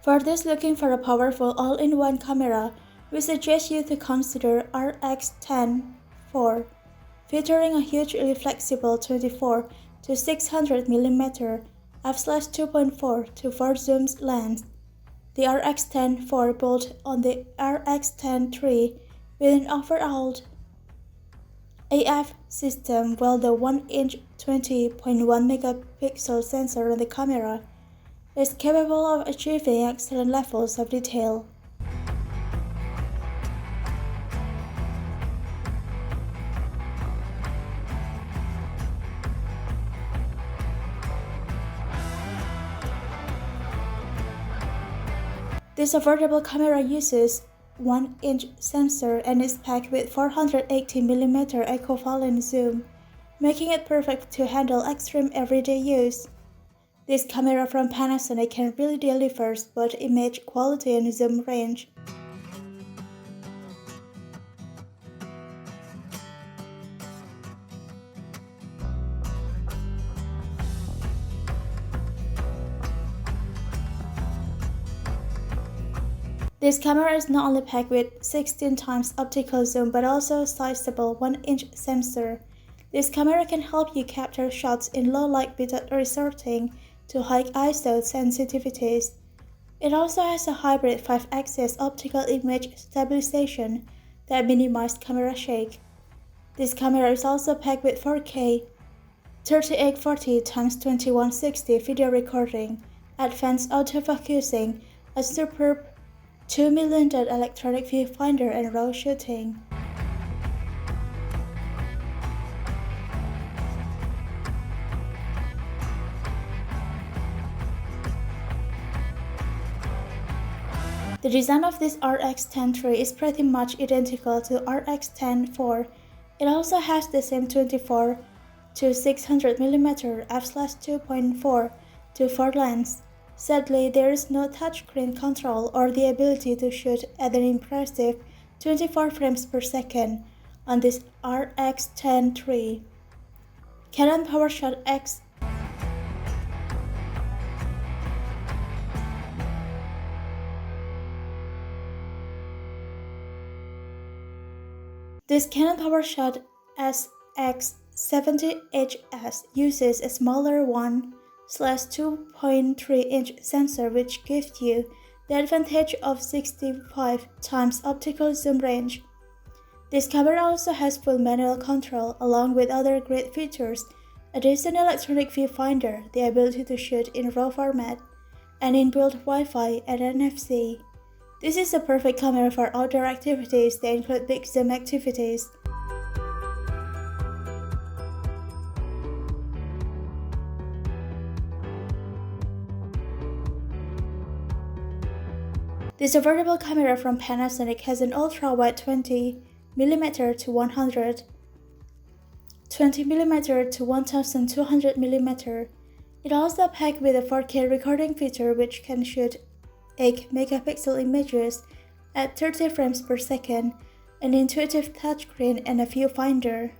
For those looking for a powerful all-in-one camera, we suggest you to consider RX10 IV, featuring a hugely flexible 24 to 600mm f/2.4 to 4 zooms lens. The RX10 IV built on the RX10 III with an overhauled AF system, while the 1-inch 20.1-megapixel sensor on the camera is capable of achieving excellent levels of detail. This affordable camera uses 1-inch sensor and is packed with 480mm equivalent zoom, making it perfect to handle extreme everyday use. This camera from Panasonic can really deliver both image quality and zoom range. This camera is not only packed with 16 times optical zoom but also a sizeable 1-inch sensor. This camera can help you capture shots in low light without resorting to high ISO sensitivities. It also has a hybrid 5-axis optical image stabilization that minimizes camera shake. This camera is also packed with 4K 3840x2160 video recording, advanced autofocusing, a superb 2 million dot electronic viewfinder, and RAW shooting. The design of this RX10 III is pretty much identical to RX10 IV. It also has the same 24 to 600mm f/2.4 to 4 lens. Sadly, there is no touchscreen control or the ability to shoot at an impressive 24 frames per second on this RX10 III. Canon PowerShot X This Canon PowerShot SX70HS uses a smaller 1/2.3-inch sensor, which gives you the advantage of 65 times optical zoom range. This camera also has full manual control along with other great features: a decent electronic viewfinder, the ability to shoot in RAW format, and inbuilt Wi-Fi and NFC. This is a perfect camera for outdoor activities that include big zoom activities. This affordable camera from Panasonic has an ultra-wide 20mm to 120mm to 1200mm. It also packed with a 4K recording feature, which can shoot 8-megapixel images at 30 frames per second, an intuitive touchscreen, and a viewfinder.